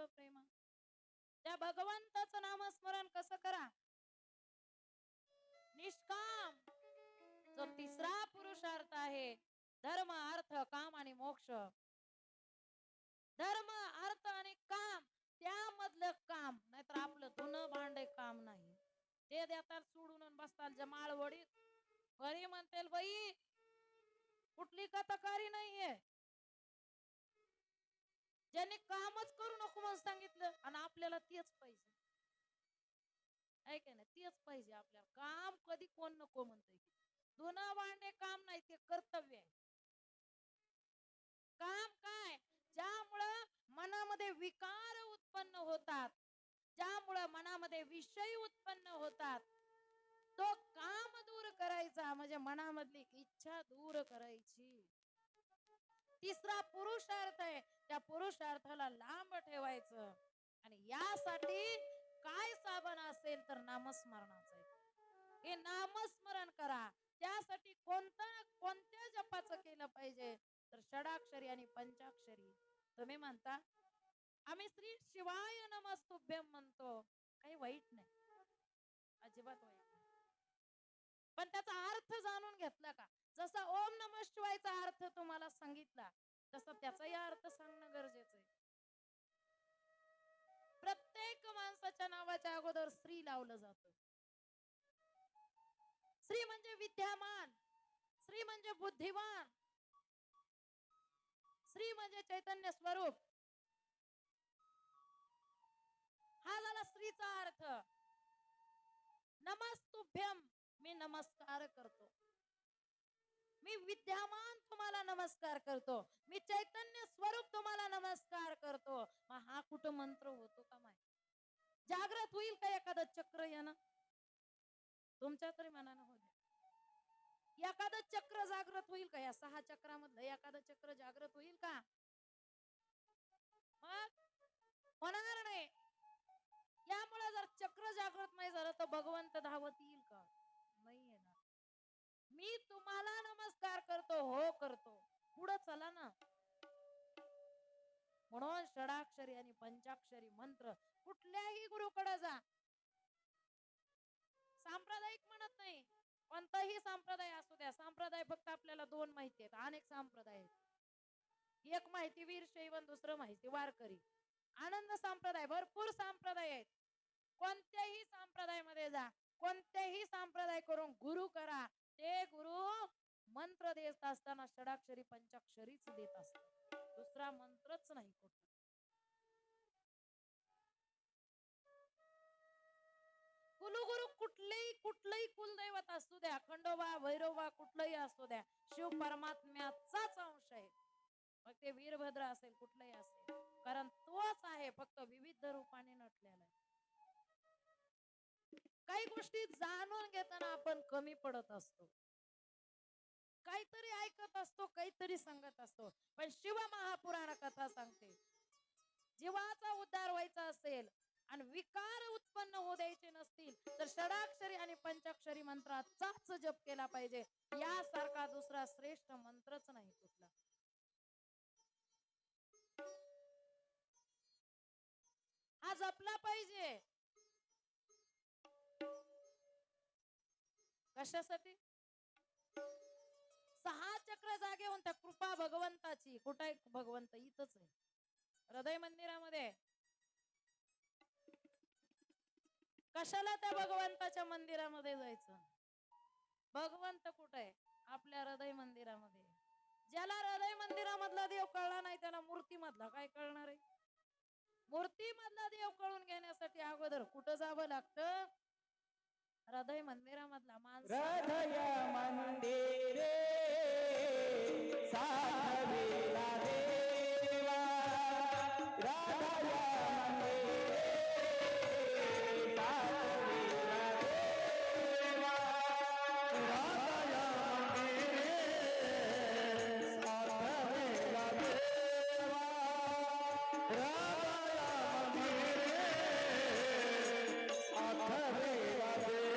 एवढं प्रेम. त्या भगवंताचं नामस्मरण कसं करा? निष्काम. जो तिसरा पुरुषार्थ आहे, धर्म अर्थ काम आणि मोक्ष. धर्म अर्थ आणि काम, त्यामधलं काम, नाहीतर आपलं धुणं भांडे काम नाही. ते देतात सोडून बसतात जमाळवडीत. घरी म्हणतील बाई कुठली का तकारी नाहीये, ज्यांनी कामच करू नको म्हणून सांगितलं आणि आपल्याला तेच पाहिजे. आहे का नाही? तेच पाहिजे आपल्याला. काम कधी कोण नको म्हणतंय. धुणं भांडे काम नाही, ते कर्तव्य आहे. काम काय? ज्यामुळं मनामध्ये विकार उत्पन्न होतात, ज्यामुळं मनामध्ये विषय उत्पन्न होतात, तो काम दूर करायचा, म्हणजे मनामधली इच्छा दूर करायची. तिसरा पुरुषार्थ आहे, त्या पुरुषार्थाला लांब ठेवायचं. आणि यासाठी काय साधन असेल तर नामस्मरणाचं. हे नामस्मरण करा. त्यासाठी कोणत्या जपाचं केलं पाहिजे तर षडाक्षरी आणि पंचाक्षरी. तुम्ही म्हणता आम्ही श्री शिवाय नमस्तुभ्यम म्हणतो, काही वाईट नाही, अजिबात वाईट नाही. पण त्याचा अर्थ जाणून घेतला का? जसा ओम नमः शिवायचा अर्थ तुम्हाला सांगितला, तसा त्याचाही अर्थ सांगणं गरजेचं आहे. प्रत्येक माणसाच्या नावाच्या अगोदर श्री लावलं जातं. श्री म्हणजे विद्यामान, श्री म्हणजे बुद्धिमान, श्री म्हणजे चैतन्य स्वरूप. हा झाला श्रीचा अर्थ. नमस्तुभ्यम, मी नमस्कार करतो. मी विद्यामान तुम्हाला नमस्कार करतो, मी चैतन्य स्वरूप तुम्हाला नमस्कार करतो. मग हा कुठं मंत्र होतो का माहिती? जागृत होईल का एखादं चक्र यानं? तुमच्या तरी मनानं हो द्या. एखादं चक्र जागृत होईल का? या 6 चक्रामधलं एखादं चक्र जागृत होईल का? मग होणार नाही. यामुळे जर चक्र जागृत नाही झालं तर भगवंत धावत येईल का? नाही येणार. मी तुम्हाला नमस्कार करतो, हो करतो, पुढे चला ना. म्हणून षडाक्षरी आणि पंचाक्षरी मंत्र कुठल्याही गुरुकडे जा. सांप्रदायिक म्हणत नाही, कोणताही संप्रदाय असू द्या. संप्रदाय फक्त आपल्याला 2 माहिती आहेत, अनेक संप्रदाय आहेत. एक माहिती वीर शैव, दुसरं माहिती वारकरी. आनंद संप्रदाय, भरपूर संप्रदाय आहेत. कोणत्याही संप्रदायामध्ये जा, कोणत्याही संप्रदाय करून गुरु करा. ते गुरु मंत्र देत असताना षडाक्षरी पंचाक्षरीच देत असतात, दुसरा मंत्रच नाही कुठला. कुलगुरु कुठलंही कुलदैवत असू द्या, खंडोबा भैरवबा कुठलंही असू द्या, शिव परमात्म्याचाच अंश आहे. मग ते वीरभद्र असेल कुठलंही असेल, कारण तोच आहे, फक्त विविध रूपाने नटलेला आहे. काही गोष्टी जाणून घेताना आपण कमी पडत असतो, काहीतरी ऐकत असतो, काहीतरी सांगत असतो. पण शिव महापुराण कथा सांगते, जीवाचा उद्धार व्हायचा असेल आणि विकार उत्पन्न होऊ द्यायचे नसतील तर षडाक्षरी आणि पंचाक्षरी मंत्राचाच जप केला पाहिजे. यासारखा दुसरा श्रेष्ठ मंत्रच नाही कुठला. हा जपला पाहिजे. कशासाठी? 6 चक्र जागे होऊन त्या कृपा भगवंताची. कुठे आहे भगवंत? इथंच आहे, हृदय मंदिरामध्ये. कशाला त्या भगवंताच्या मंदिरामध्ये जायचं? भगवंत कुठे आहे? आपल्या हृदय मंदिरामध्ये. ज्याला हृदय मंदिरामधला देव कळला नाही त्याला मूर्ती मधला काय कळणार आहे? मूर्ती मधला देव कळून घेण्यासाठी अगोदर कुठं जावं लागतं? हृदय मंदिरामधला. माणूस हृदय मंदिरे साधविला देवा, हृदय मंदिरे साधविला देवा, हृदय मंदिरे साधविला देवा, हृदय मंदिरे साधविला देवा.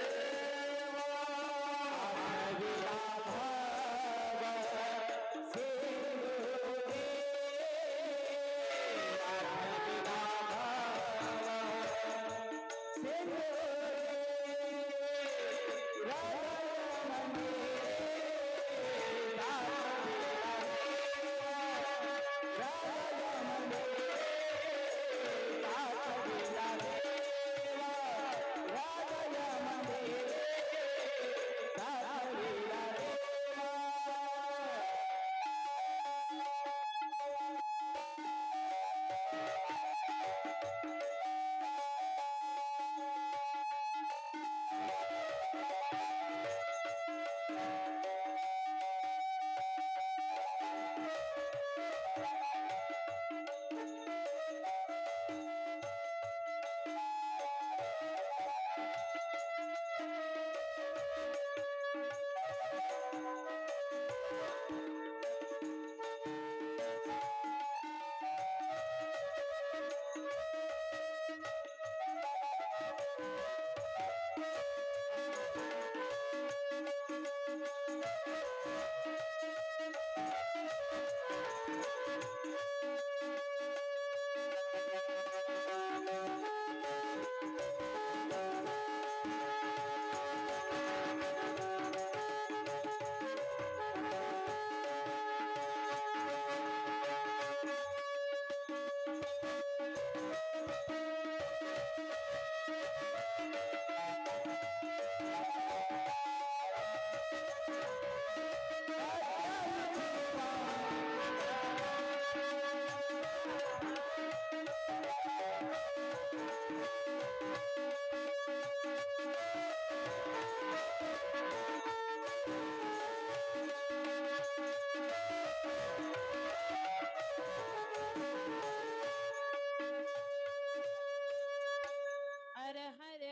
हर हर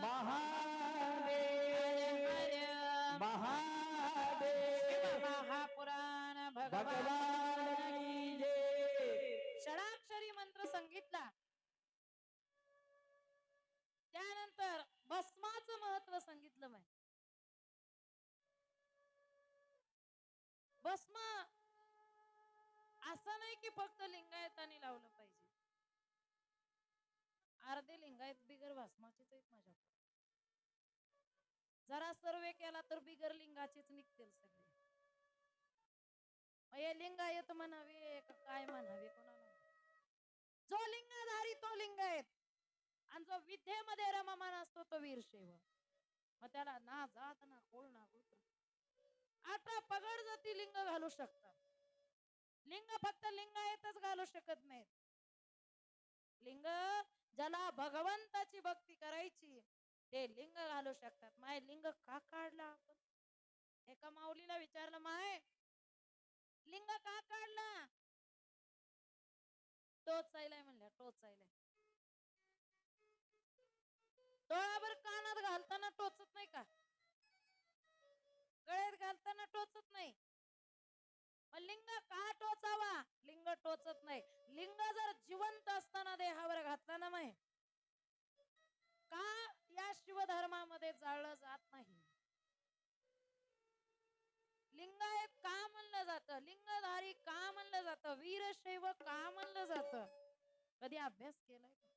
महादेव हर महादेव महापुराण भगवान भगवान की जय. षडाक्षरी मंत्र सांगितला. त्यानंतर भस्माचं महत्व सांगितलं. मी भस्म असं नाही की फक्त लिंगायतानी लावलं पाहिजे. अर्धे लिंगायत बिगर भस्माचेच आहेत माझ्याकडे. जरा सर्वे केला तर बिगर लिंगाचेच निघतील सगळे. हे लिंगायत म्हणावे का काय म्हणावे कोणाला. जो लिंगाधारी तो लिंगायत आणि जो विद्येमध्ये रममान असतो तो वीरशैव. मग त्याला ना जात ना कोळ ना गोत्र. आता पगड जाती लिंग घालू शकतात. लिंग फक्त लिंगायतच घालू शकत नाहीत. लिंग ज्याला भगवंताची भक्ती करायची ते लिंग घालू शकतात. माय लिंग का काढला आपण. एका माऊलीला विचारलं, माय लिंग का काढला. टोचायलाय म्हणल्या, टोचायलाय. डोळ्यावर कानात घालताना टोचत नाही का. गळ्यात घालताना टोचत नाही. लिंग का टोचावा. लिंग टोचत नाही. लिंग जर जिवंत असताना देहावर घातला ना माय का या शिवधर्मामध्ये जाळलं जात नाही. लिंगायत का म्हणलं जातं. लिंगधारी का म्हणलं जातं. वीरशैव का म्हणलं जातं. कधी अभ्यास केलाय का.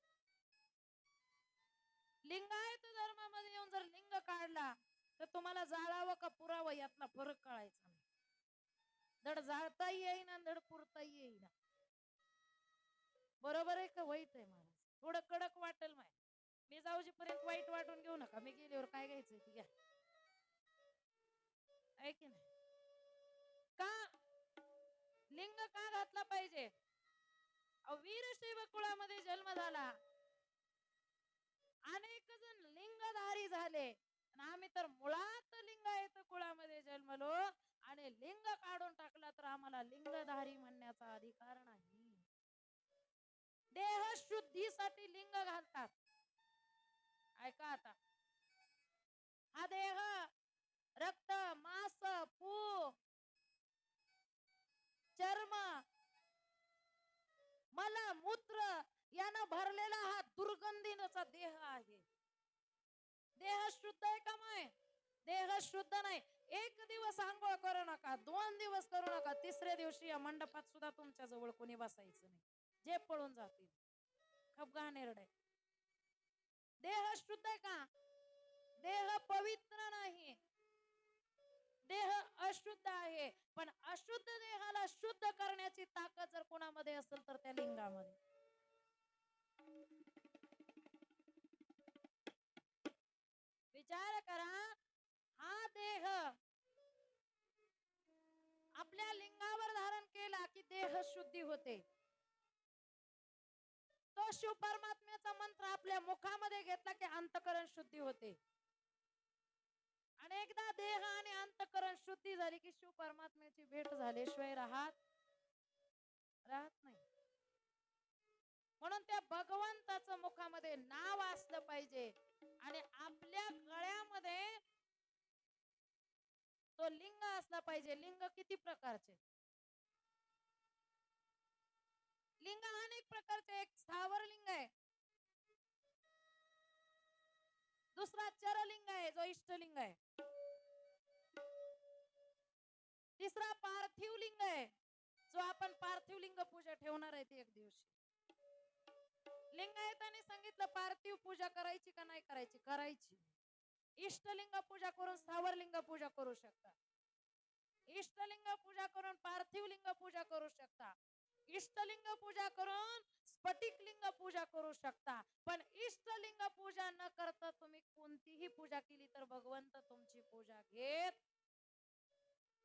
लिंगायत धर्मामध्ये येऊन जर लिंग काढला तर तुम्हाला जाळावं का पुरावं यातला फरक कळायचा नाही. धड जाळताही येईना धड पुरताही येईना. बरोबर आहे का वाईट आहे महाराज. थोडं कडक वाटेल माय. मी जाऊजीपर्यंत वाईट वाटून घेऊ नका. मी गेल्यावर काय घ्यायचंय ती घ्या. आहे की नाही. का लिंग का घातला पाहिजे. वीरशैव कुळामध्ये जन्म झाला. अनेक जण लिंगधारी झाले. आम्ही तर मुळात लिंगायत कुळामध्ये जन्मलो आणि लिंग काढून टाकला तर आम्हाला लिंगधारी म्हणण्याचा अधिकार नाही. देह शुद्धीसाठी लिंग घालतात. ऐका आता. हा देह रक्त मांस पू चर्म मल मूत्र यानं भरलेला हा दुर्गंधीचा देह आहे. देह शुद्ध आहे का माय. देह शुद्ध नाही. एक दिवस आंघोळ करू नका. 2 दिवस करू नका. तिसऱ्या दिवशी या मंडपात सुद्धा तुमच्या जवळ कोणी बसायचं नाही. जे पळून जातील. खप घाणेरडं आहे. देह शुद्ध आहे का? देह पवित्र नाही, देह अशुद्ध आहे. पण अशुद्ध देहाला शुद्ध करण्याची ताकद जर कोणामध्ये असेल तर त्या लिंगामध्ये. विचार करा, हा देह आपल्या लिंगावर धारण केला की देह शुद्धी होते. तो शिव परमात्म्याचा मंत्र आपल्या मुखामध्ये घेतला की अंतकरण शुद्धी होते. आणि एकदा देह आणि अंतकरण शुद्धी झाली की शिव परमात्म्याची भेट झाल्याशिवाय राहत नाही. म्हणून त्या भगवंताचं मुखामध्ये नाव असलं पाहिजे आणि आपल्या गळ्यामध्ये तो लिंग असला पाहिजे. लिंग किती प्रकारचे? लिंग अनेक प्रकारचे. एक स्थावर लिंग आहे, दुसरा चरलिंग आहे जो इष्टलिंग आहे, तिसरा पार्थिव लिंग आहे जो आपण पार्थिव लिंग पूजा ठेवणार आहे ती एक दिवशी. लिंगायताने सांगितलं पार्थिव पूजा करायची का नाही करायची? करायची. इष्टलिंग पूजा करून स्थावर लिंग पूजा करू शकता, इष्टलिंग पूजा करून पार्थिव लिंग पूजा करू शकता, इष्टलिंग पूजा करून स्फटिक लिंग पूजा करू शकता. पण इष्टलिंग पूजा न करता तुम्ही कोणतीही पूजा केली तर भगवंत तुमची पूजा घेत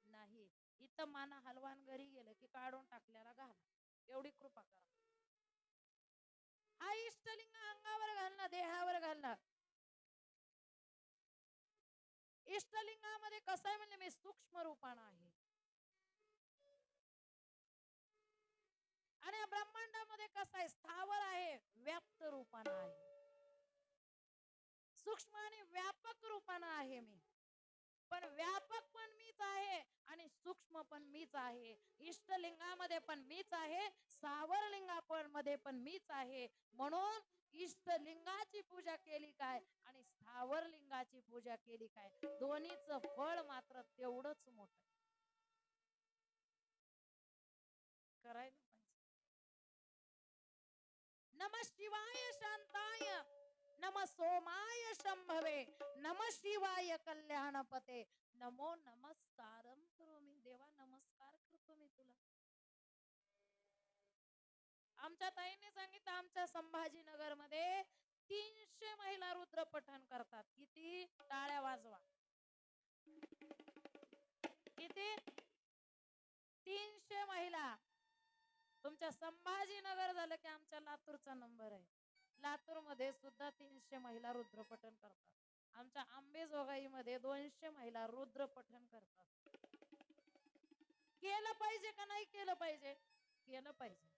नाही. इथं माना हलवान घरी गेलं की काढून टाकल्याला घाल, एवढी कृपा करा. हा इष्टलिंग अंगावर घालणं, देहावर घालणं. इष्टलिंगामध्ये कसं आहे म्हणजे मी सूक्ष्म रूपानं आहे आणि ब्रह्मांडामध्ये कसं आहे स्थावर आहे, व्याप्त रूपानं आहे. सूक्ष्म आणि व्यापक रूपानं आहे मी. पण व्यापक पण मीच आहे आणि सूक्ष्म पण मीच आहे. इष्टलिंगामध्ये पण मीच आहे, स्थावर लिंगामध्ये पण मीच आहे. म्हणून इष्टलिंगाची पूजा केली काय आणि स्थावर लिंगाची पूजा केली काय, दोन्हीचं फळ मात्र तेवढंच मोठं करायला पाहिजे. नम शिवाय शांताय, नम सोमाय शंभवे, नम शिवाय कल्याणपते, नमो नमस्कारम करोमी. देवा नमस्कार करतो मी तुला. आमच्या ताईने सांगितलं आमच्या संभाजीनगर मध्ये 300 महिला रुद्र पठण करतात. किती? टाळ्या वाजवा. किती? 300 महिला. तुमच्या संभाजीनगर झालं की आमच्या लातूरचा नंबर आहे. लातूर मध्ये सुद्धा 300 महिला रुद्र पठण करतात. आमच्या आंबेजोगाई मध्ये 200 महिला रुद्र पठण करतात. केलं पाहिजे का नाही केलं पाहिजे? केलं पाहिजे,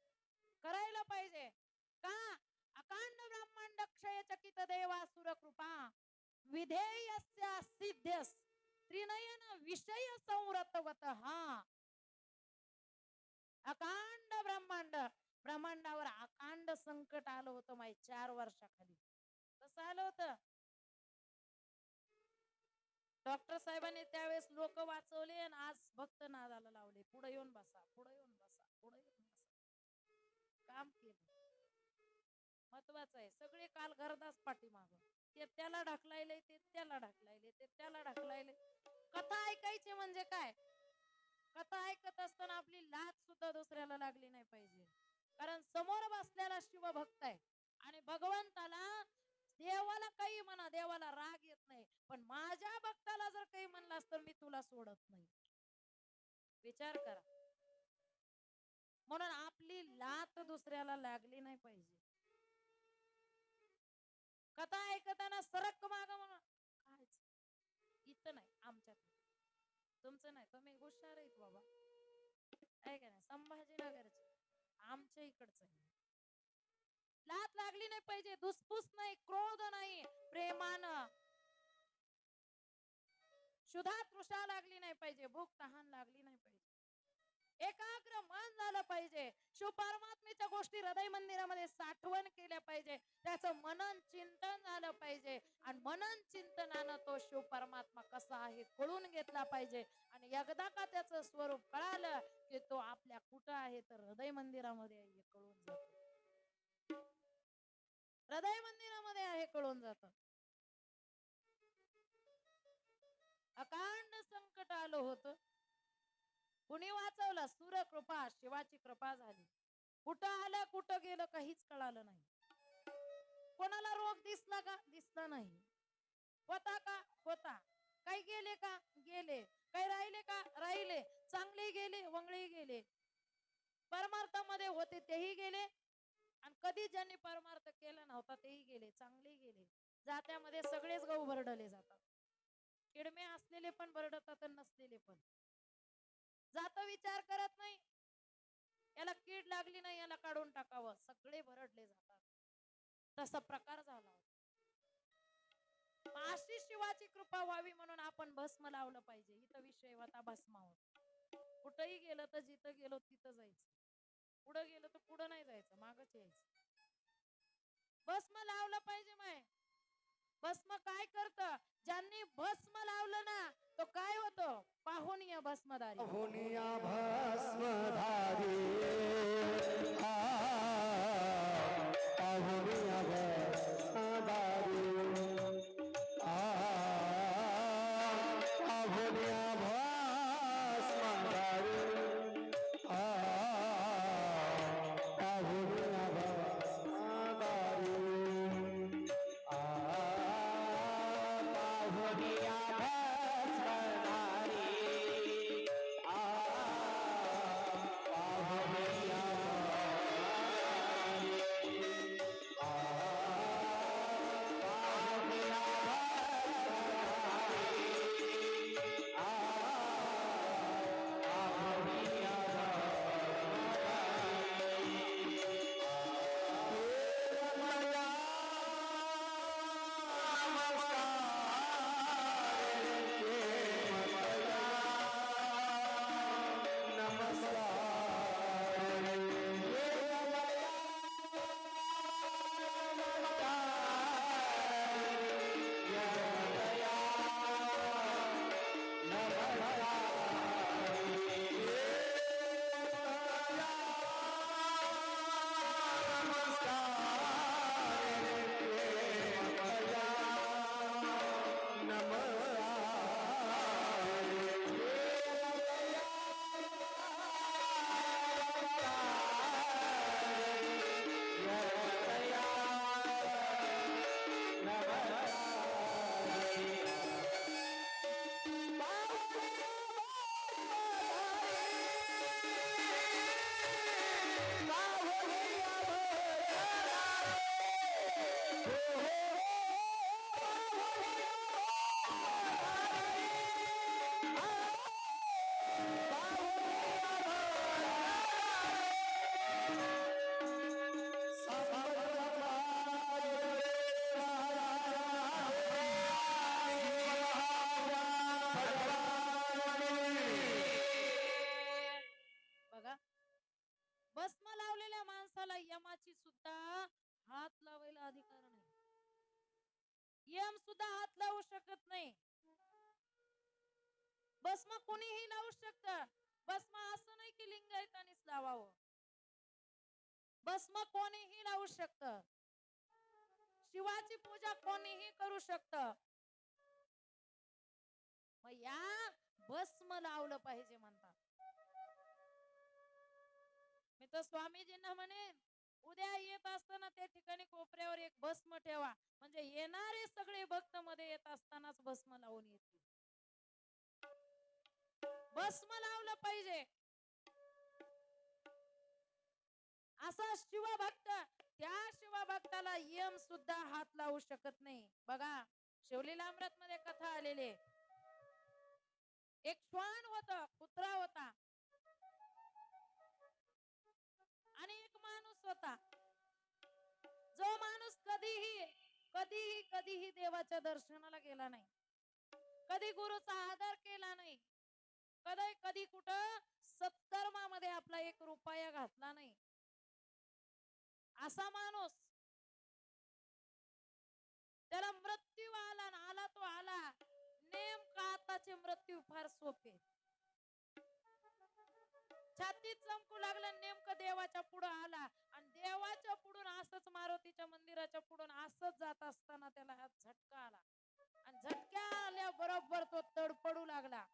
करायला पाहिजे. का? अकांड ब्रह्मांड क्षय चकित देवासुर कृपा विधेयस्य सिद्धस त्रिनयन विषय संरतवत. हा अकांड ब्रह्मांड, ब्रह्मांडावर अकांड संकट आलं होतं माहिती 4 वर्षाखाली. कसं आलं होतं? डॉक्टर साहेबांनी त्यावेळेस लोक वाचवले आणि आज भक्त नादाला लावले. पुढे येऊन बसा, पुढे येऊन बसा, पुढे येऊन बसा. काम केलं. महत्वाचं आहे. सगळे काल घरदास पाठीमाग, ते त्याला ढकलायले, ते त्याला ढकलायले, ते त्याला ढकलायले. कथा ऐकायची म्हणजे काय? कथा ऐकत असताना आपली लाथ सुद्धा दुसऱ्याला लागली नाही पाहिजे. कारण समोर बसलेला शिवभक्त आहे आणि भगवंताला, देवाला काही म्हणा, देवाला राग येत नाही, पण माझ्या भक्ताला जर काही म्हणलास तर मी तुला सोडत नाही. विचार करा. म्हणून आपली लात दुसऱ्याला लागली नाही पाहिजे. कथा ऐकताना सरक माग म्हणून कायच इथं नाही, आमच्यात तुमचं नाही, तुम्ही हुशार आहेत बाबा, आहे का नाही? संभाजीनगरचे आमच्या इकडचं लात लागली नाही पाहिजे. दुसफूस नाही, क्रोध नाही, प्रेमानं. क्षुधा तृषा लागली नाही पाहिजे, भूक तहान लागली नाही पाहिजे. एकाग्र मन झालं पाहिजे. शिव परमात्म्याच्या गोष्टी हृदय मंदिरामध्ये साठवण केल्या पाहिजे. त्याचं मनन चिंतन झालं पाहिजे आणि मनन चिंतनानं तो शिव परमात्मा कसा आहे कळून घेतला पाहिजे. आणि एकदा का त्याचं स्वरूप कळालं की तो आपल्या कुठं आहे तर हृदय मंदिरामध्ये आहे कळून जातो. हृदय मंदिरामध्ये आहे कळून जात. अकांड संकट आलं होतं, कुणी वाचवलं? सूर्य कृपा, शिवाची कृपा झाली. कुठं आलं कुठं गेलं काहीच कळालं नाही. कोणाला रोग दिसला का? दिसला नाही. होता का? होता. काही गेले का? गेले. काही राहिले का? राहिले. चांगले गेले, वंगळे गेले. परमार्थामध्ये होते तेही गेले, आणि कधी ज्यांनी परमार्थ केला नव्हता तेही गेले. चांगले गेले. जात्यामध्ये सगळेच गहू भरडले जातात. किडमे असलेले पण भरडतात आणि नसलेले पण. जात विचार करत नाही, याला कीड लागली नाही, याला काढून टाकावं, सगळे भरडले जातात. तसा प्रकार झाला. अशी शिवाची कृपा व्हावी म्हणून आपण भस्म लावलं पाहिजे. इथं विषय होता भस्मावर. कुठंही गेलं तर जिथं गेलो तिथं जायचं, पुढं गेलं तर पुढं नाही जायचं, मागच यायचं. भस्म लावलं पाहिजे. माय भस्म काय करत? ज्यांनी भस्म लावलं ना तो काय होतो? पाहुनिया भस्मधारी. पाहुनिया भस्मधारी पाहुनिया भस्मधारी पाहुनिया भस्मधारी पाहुनिया भस्मधारी पाहुनिया बघा, भस्म लावलेल्या माणसाला यमाची सुद्धा हात लावायला अधिकार नाही. यम सुद्धा हात लावू शकत नाही. भस्म कोणीही लावू शकत. भस्म असं नाही की लिंगायतानीच लावावं. भस्म कोणीही लावू शकत. शिवाची पूजा कोणीही करू शकत. मग या भस्म लावलं पाहिजे म्हणतात. मी तर स्वामीजींना म्हणेन, उद्या येत असताना त्या ठिकाणी कोपऱ्यावर एक भस्म ठेवा, म्हणजे येणारे सगळे भक्त मध्ये येत असतानाच भस्म लावून येतील. भस्म लावलं पाहिजे. असा शिवभक्त, त्या शिवभक्ताला यम सुद्धा हात लावू शकत नाही. बघा, शिवलीलामृत मध्ये कथा आलेली. एक श्वान होता, कुत्रा होता, आणि एक माणूस होता. जो माणूस कधीही कधीही कधीही देवाच्या दर्शनाला गेला नाही, कधी गुरुचा आदर केला नाही, कधी कधी कुठं सत्कर्मामध्ये आपला 1 रुपया घातला नाही, असा माणूस, त्याला मृत्यू आला ना, आला तो आला. नेमका आताचे मृत्यू फार सोपे. छातीत चमकू लागलं, नेमकं देवाच्या पुढं आला, आणि देवाच्या पुढून असंच मारुतीच्या मंदिरात कुत्र्याच्या पुढून असंच जात असताना त्याला झटका आला आणि झटक्या आल्या बरोबर तो तडपडू लागला.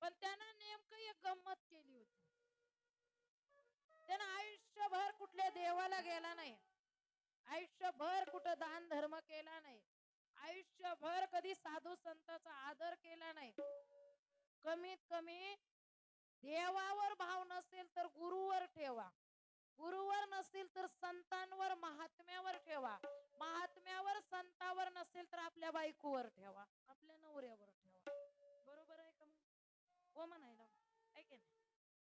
पण त्यानं नेमकं एक गंमत केली होती. त्यानं आयुष्यभर कुठल्या देवाला गेला नाही, आयुष्यभर कुठं दान धर्म केला नाही, आयुष्यभर कधी साधू संतांचा आदर केला नाही. कमीत कमी देवावर भाव नसेल तर गुरुवर ठेवा, गुरुवर नसेल तर संतांवर महात्म्यावर ठेवा, महात्म्यावर संतावर नसेल तर आपल्या बायकोवर ठेवा, आपल्या नवऱ्यावर ठेवा. बरोबर आहे का? हो म्हणायला आहे की नाही?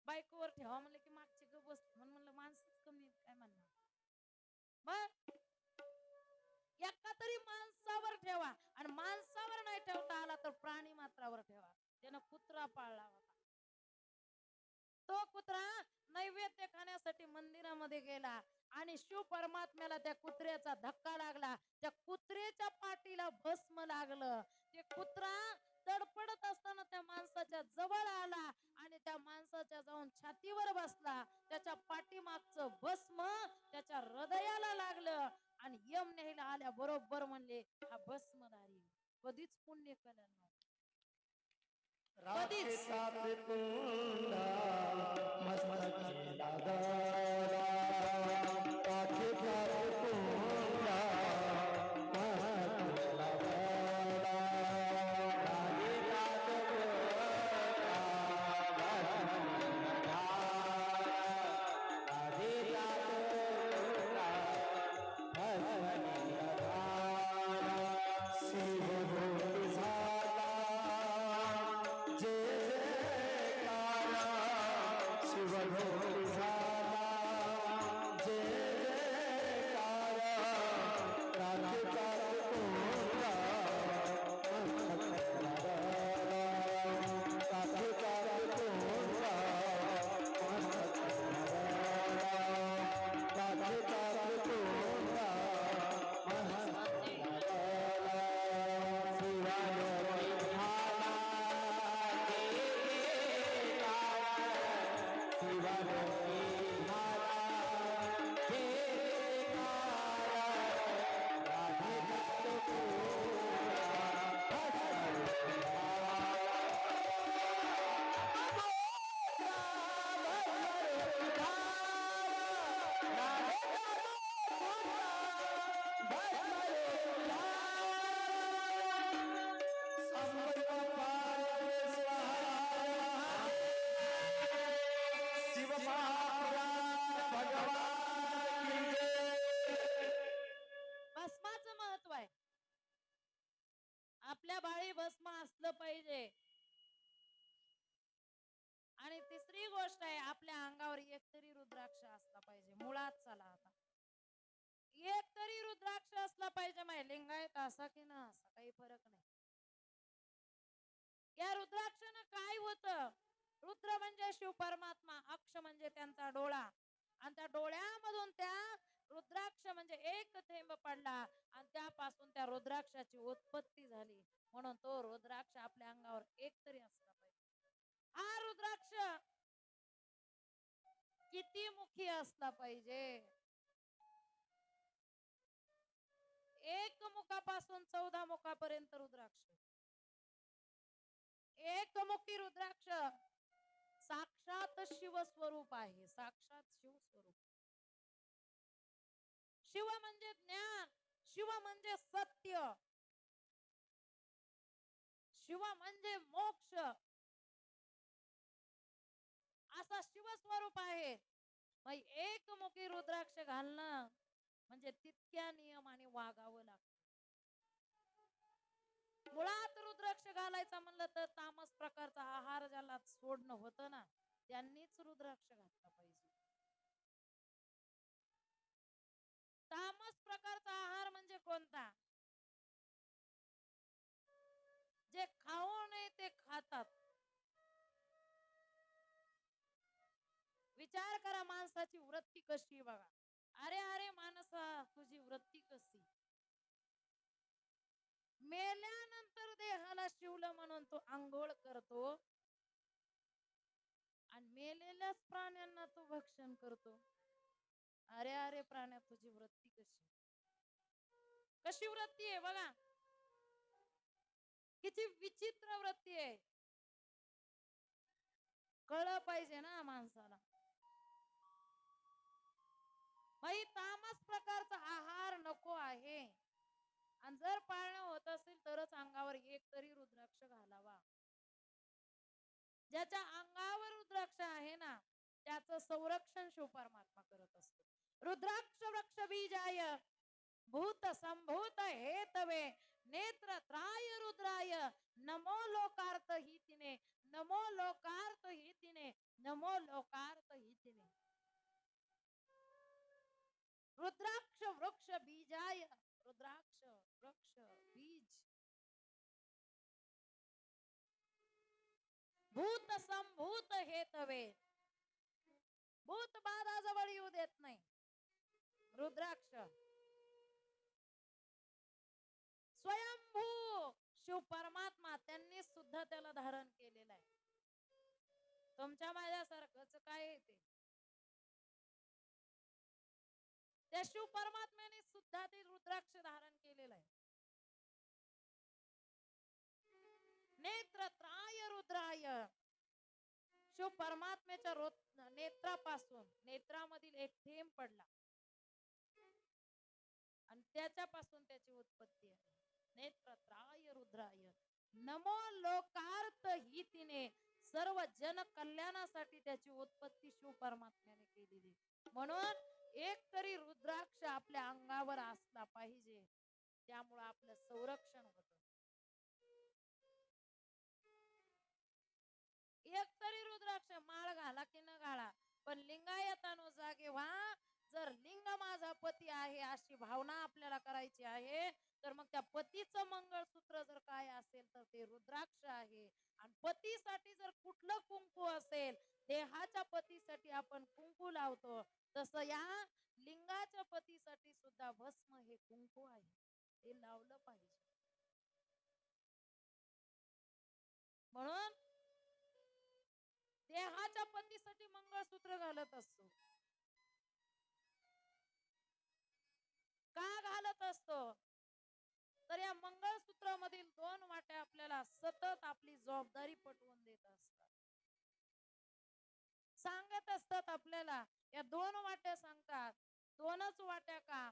बायकोवर ठेवा म्हणलं की मागची ग बस म्हणलं माणसंच कमी काय म्हणणार. मग एका तरी माणसावर ठेवा आणि माणसावर नाही ठेवता आला तर प्राणी मात्रावर ठेवा. त्यानं कुत्रा पाळला होता. तो कुत्रा नैवेद्य खाण्यासाठी मंदिरामध्ये गेला आणि शिव परमात्म्याला त्या कुत्र्याचा धक्का लागला. त्या कुत्र्याच्या पाठीला भस्म लागलं. ते कुत्रा तडपडत असताना त्या माणसाच्या जवळ आला आणि त्या माणसाच्या जाऊन छातीवर बसला. त्याच्या पाठीमागचं भस्म त्याच्या हृदयाला लागलं आणि यम न्यायला आल्या बरोबर म्हणले हा भस्मधारी कधीच पुण्य केलं नाही. राखेचा कुंडा मस्तकी लागला, राखेचा कुंडा मस्तकी लागला, राखेचा भस्माचं महत्व आहे. आपल्या बाळी भस्म असलं पाहिजे. आणि तिसरी गोष्ट आहे आपल्या अंगावर एक तरी रुद्राक्ष असला पाहिजे. मुळात चला आता एक तरी रुद्राक्ष असला पाहिजे. माय लिंगायत असा की ना असा काही फरक नाही. या रुद्राक्षानं काय होतं? रुद्र म्हणजे शिव परमात्मा, अक्ष म्हणजे त्यांचा डोळा आणि त्या डोळ्यामधून त्या रुद्राक्ष म्हणजे एक थेंब पडला आणि त्यापासून त्या रुद्राक्षाची उत्पत्ती झाली. म्हणून तो रुद्राक्ष आपल्या अंगावर एक तरी असला पाहिजे. हा रुद्राक्ष किती मुखी असला पाहिजे? एक मुखापासून 14 मुखापर्यंत रुद्राक्ष. एक मुखी रुद्राक्ष साक्षात शिव स्वरूप आहे. साक्षात शिव स्वरूप. शिव म्हणजे ज्ञान, शिव म्हणजे सत्य, शिव म्हणजे मोक्ष, असा शिव स्वरूप आहे. मग एक मुखी रुद्राक्ष घालणं म्हणजे तितक्या नियमाने वागावं लागतं. मुळात रुद्राक्ष घालायचा म्हणलं तर तामस प्रकारचा आहार ज्याला सोडणं होतं ना त्यांनीच रुद्राक्ष घातला पाहिजे. तामस प्रकारचा आहार म्हणजे कोणता? जे खाऊ नये ते खातात. विचार करा माणसाची वृत्ती कशी बघा. अरे अरे माणसा तुझी वृत्ती कशी? मेल्यानंतर देहाला शिवलं म्हणून तो आंघोळ करतो आणि मेलेल्याच प्राण्यांना तो भक्षण करतो. अरे का रे प्राण्या तुझी वृत्ती कशी कशी वृत्ती आहे बघा, किती विचित्र वृत्ती आहे. कळलं पाहिजे ना माणसाला. बाई तामस प्रकारचा आहार नको आहे. आणि जर पाळणं होत असेल तरच अंगावर एक तरी रुद्राक्ष घालावा. ज्याच्या अंगावर रुद्राक्ष आहे ना त्याचं संरक्षण शिव परमात्मा करत असतो. रुद्राक्ष वृक्ष बीजाय भूत संभूत हेतवे नेत्र त्राय रुद्राय नमो लोकार्थ हितिने नमो लोकार्थ हितिने नमो लोकार्थ हितिने. रुद्राक्ष वृक्ष बीजाय रुद्राक्ष वृक्ष बीज भूत संभूत हेतवे भूत बाधा जवळ येऊ देत नाही. रुद्राक्ष स्वयंभू शिव परमात्मा त्यांनी सुद्धा त्याला धारण केलेलं आहे. तुमच्या माझ्यासारखंच काय येते त्या शिव परमात्म्याने सुद्धा ते रुद्राक्ष धारण केलेलं आहे. नेत्र त्राय रुद्राय शिव परमात्म्याच्या नेत्रापासून नेत्रामधील एक थेंब पडला आणि त्याच्यापासून त्याची उत्पत्ती आहे. नेत्र त्राय रुद्राय नमो लोकार्थ हितिने सर्व जन कल्याणासाठी त्याची उत्पत्ती शिव परमात्म्याने केलेली. म्हणून एक तरी रुद्राक्ष आपल्या अंगावर असला पाहिजे, त्यामुळे आपलं संरक्षण होत. एक तरी रुद्राक्ष माळ घाला की न घाला पण लिंगायतानो जागे व्हा. जर लिंग माझा पती आहे अशी भावना आपल्याला करायची आहे तर मग त्या पतीचं मंगळसूत्र जर काय असेल तर ते रुद्राक्ष आहे. आणि पतीसाठी जर कुठलं कुंकू असेल, देहाच्या पतीसाठी आपण कुंकू लावतो तसं या लिंगाच्या पतीसाठी सुद्धा भस्म हे कुंकू आहे, ते लावलं पाहिजे. म्हणून देहाच्या पतीसाठी मंगळसूत्र घालत असतो. का घालत असतो तर या मंगळसूत्रामधील 2 वाट्या आपल्याला सतत आपली जबाबदारी पटवून देत असतात. सांगत असतात आपल्याला या 2 वाट्या सांगतात. 2च वाट्या का?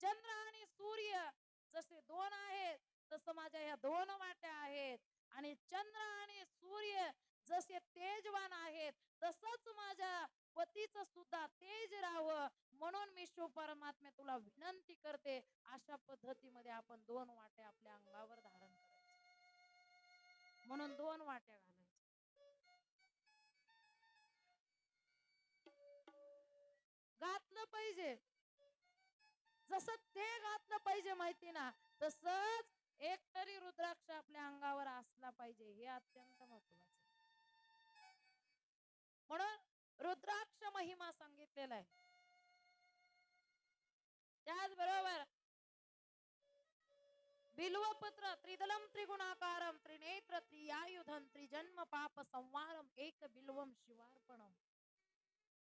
चंद्र आणि सूर्य जसे 2 आहेत तसं माझ्या ह्या 2 वाट्या आहेत. आणि चंद्र आणि सूर्य जसे तेजवान आहेत तसंच माझ्या पतीचं सुद्धा तेज राहावं म्हणून मी शिव परमात्म्या तुला विनंती करते. अशा पद्धतीमध्ये आपण 2 वाट्या आपल्या अंगावर धारण करायचे. म्हणून 2 वाट्या घालायच्या. घातलं पाहिजे जसं ते घातलं पाहिजे माहिती ना तसंच एक तरी रुद्राक्ष आपल्या अंगावर असला पाहिजे. हे अत्यंत महत्वाचं. म्हणून रुद्राक्ष महिमा सांगितलेला आहे. त्याचबरोबर बिल्वपत्र त्रिदलम त्रिगुणाकारम त्रिनेत्र त्रियायुधम त्रिजन्म पाप संवारम एक बिल्वम शिवार्पणम.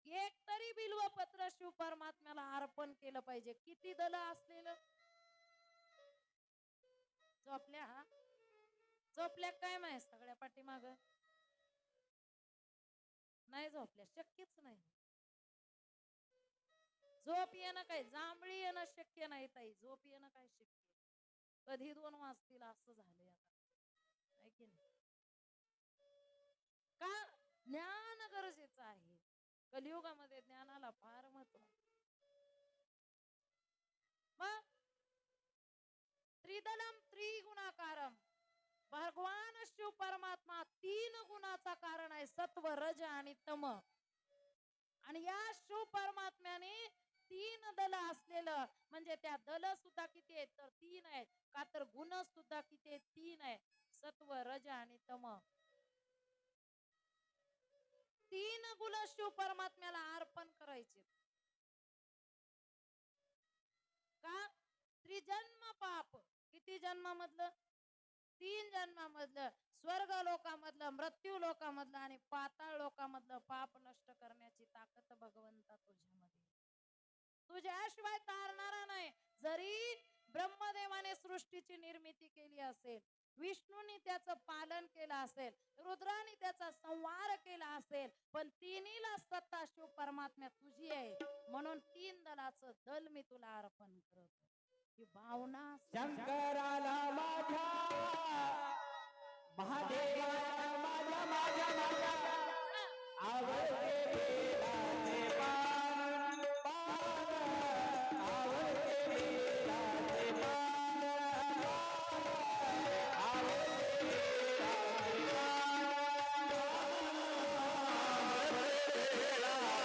एक तरी बिल्वपत्र शिव परमात्म्याला अर्पण केलं पाहिजे. किती दल असलेलं झोपल्या काय माहित सगळ्या पाठीमाग नाही झोपल्या, शक्यच नाही. झोप येणं काय जांभळी येणं शक्य नाही ताई. झोप येणं काय शक्य कधी 2 वाजतील असं झालंय आता, आहे की नाही? का ज्ञान गरजेचं आहे. कलियुगामध्ये ज्ञानाला फार महत्व. मग त्रिदलम त्रिगुणाकारम भगवान शिव परमात्मा 3 गुणाचा कारण आहे, सत्व रज आणि तम. आणि या शिव परमात्म्याने 3 दल असलेलं म्हणजे त्या दल सुद्धा किती आहेत तर 3 आहेत. का तर गुण सुद्धा किती आहेत 3 आहेत, सत्व रज आणि तम. 3 गुण शिव परमात्म्याला अर्पण करायचे. का? त्रिजन्म पाप. किती जन्मामधलं? 3 जन्मामधलं. स्वर्ग लोकामधलं, मृत्यू लोकामधलं आणि पाताळ लोकामधलं पाप नष्ट करण्याची ताकद केल्याशिवाय तारणारा नाही. जरी ब्रह्मदेवाने सृष्टीची निर्मिती केली असेल, विष्णूने त्याचं पालन केलं असेल, रुद्राने त्याचा संहार केला असेल, पण तिन्हीला सत्ता शिव परमात्म्या तुझी आहे. म्हणून 3 दलाचं दल मी तुला अर्पण करतो. ही भावना शंकराला माझ्या महादेवाला माझ्या माझ्या माझ्या आवडते बेलाचे पान पान आवडते बेलाचे पान आवडते बेलाचे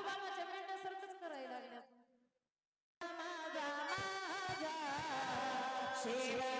बाळूमामाच्या मेंढ्यासारखंच करायला लागल्या माझा माझा शिवा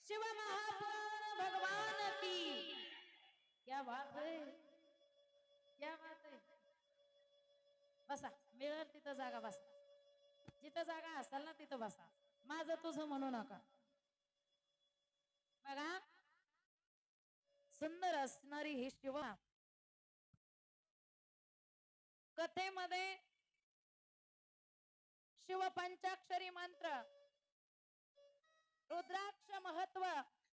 शिव महापुराण भगवान की क्या बात है क्या बात है बसा मिळेल तिथं जागा बसा जिथं जागा असेल ना तिथं बसा माझं तुझं म्हणू नका बघा सुंदर असणारी ही शिव कथेमध्ये शिव पंचाक्षरी मंत्र रुद्राक्ष महत्व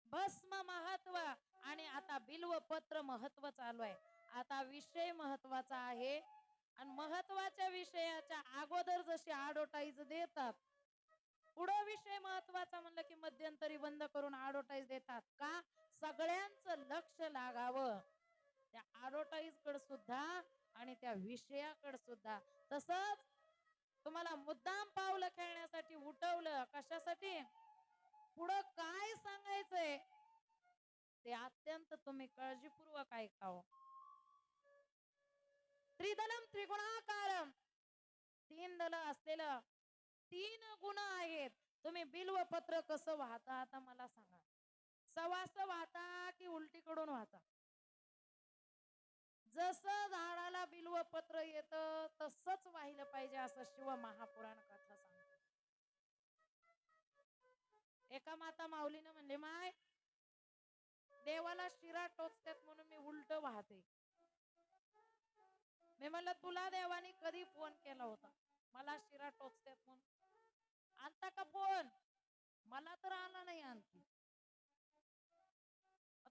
भस्म महत्व आणि आता बिल्व पत्र महत्व चालू आहे आता विषय महत्वाचा आहे आणि महत्वाच्या विषयाच्या अगोदर जशी ॲडव्हर्टाइज देतात पुढे विषय महत्वाचा म्हणलं की मध्यंतरी बंद करून ॲडव्हर्टाइज देतात का सगळ्यांचं लक्ष लागावं त्या ॲडव्हर्टाइज कडे सुद्धा आणि त्या विषयाकडे सुद्धा तसंच तुम्हाला मुद्दाम पावलं खेळण्यासाठी उठवलं कशासाठी पुढं काय सांगायचंय ते अत्यंत तुम्ही काळजीपूर्वक ऐकावं त्रिदलम त्रिगुणाकारम तीन दल असलेलं 3 गुण आहेत तुम्ही बिल्व पत्र कसं वाहता आता मला सांगा सवास वाहता की उलटीकडून वाहता जसं झाडाला बिल्व पत्र येतं तसंच वाहिलं पाहिजे असं शिव महापुराण कथा सांगते एका माता माऊलीनं म्हणले माय देवाला शिरा टोचतात म्हणून मी उलट वाहते मी म्हणलं तुला देवाने कधी फोन केला होता मला शिरा टोचतात म्हणून आता का फोन मला तर आला नाही आणखी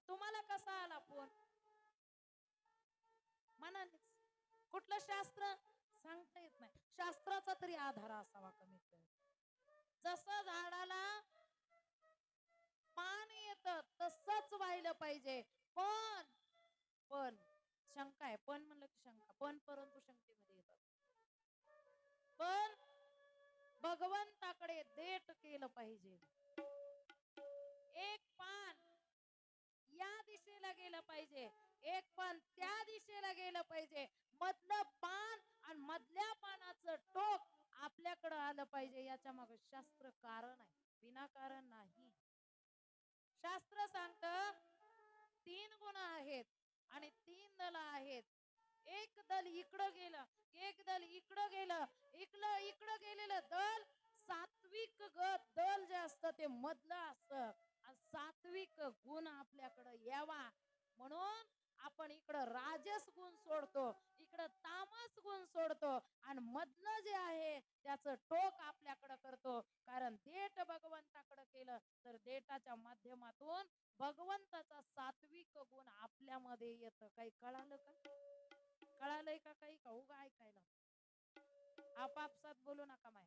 तुम्हाला कसा आला फोन मनानेच कुठलं शास्त्र सांगता येत नाही शास्त्राचा तरी आधार असावा कमीत कमी जसं झाडाला पान येतं तसंच व्हायला पाहिजे पण शंका आहे पण म्हणलं की शंका पण परंतु शंकेमध्ये येतात पण भगवंताकडे देठ केलं पाहिजे एक पान या दिशेला गेलं पाहिजे एक पान त्या दिशेला गेलं पाहिजे मधलं पान आणि मधल्या पानाचं टोक आपल्याकडे आलं पाहिजे याच्या मागे शास्त्र कारण आहे विनाकारण नाही शास्त्र सांगतं 3 गुण आहेत आणि 3 दल आहेत एक दल दल इकडं गेलं, एक दल इकडं गेलं, इकडं गेलेलं दल सात्विक दल जे असतं ते मधलं असतं. सात्विक गुण आपल्याकडे यावा म्हणून आपण इकडं राजस गुण सोडतो, इकडं तामस गुण सोडतो आणि मधलं जे आहे त्याचं टोक आपल्याकडे करतो. कारण देठ भगवंताकडे केलं तर देठाच्या माध्यमातून भगवंताचा सात्विक गुण आपल्यामध्ये येतं. काही कळालं का? कळालंय का? काही का उगा ऐकायला आपापसात बोलू नका. माय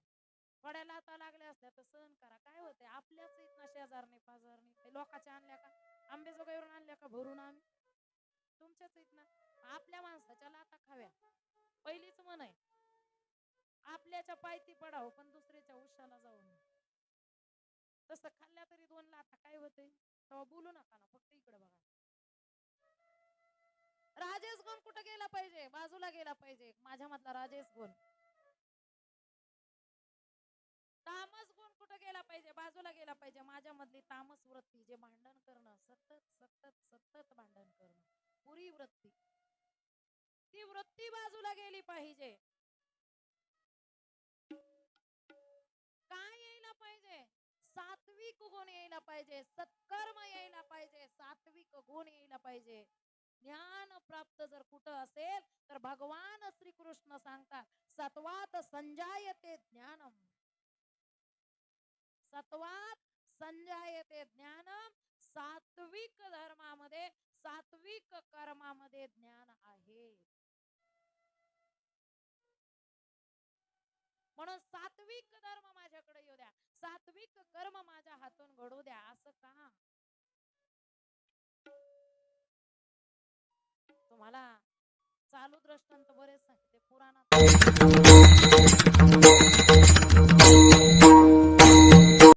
थोड्याला आता लागल्या असल्या तर सहन करा. काय होते आपल्याच इथं शेजारने पाजारने लोकांच्या आणल्या का? आंबेजोगाईवरून आणल्या का भरून? आम्ही तुमच्याच इथं आपल्या माणसाच्या लाता खाव्या. पहिलीच म्हण आहे आपल्याच्या पायती पडाव पण दुसऱ्याच्या उशाला जाऊ नये. तसं खाल्ल्या तरी 2 लाथा काय होते तेव्हा बोलू नका ना. फक्त इकडे बघा. राजेश गुण कुठे गेला पाहिजे? बाजूला गेला पाहिजे. माझ्या मधला राजेश गुण. तामस गुण कुठे गेला पाहिजे? बाजूला गेला पाहिजे. माझ्या मधली तामस वृत्ती जे भांडण करणं, सतत सतत सतत भांडण करणं, पुरी वृत्ती, ती वृत्ती बाजूला गेली पाहिजे. काय यायला पाहिजे? सात्विक गुण यायला पाहिजे, सत्कर्म यायला पाहिजे, सात्विक गुण यायला पाहिजे. ज्ञान प्राप्त जर कुठं असेल तर भगवान श्रीकृष्ण सांगतात सत्वात संजायते ज्ञानम, सत्वात संजायते ज्ञानम. सात्विक धर्मामध्ये, सात्विक कर्मामध्ये ज्ञान आहे. म्हणून सात्विक धर्म माझ्याकडे येऊ द्या, सात्विक कर्म माझ्या हातून घडू द्या. असं का? तुम्हाला चालू दृष्टांत बरेच सांगते पुराणात.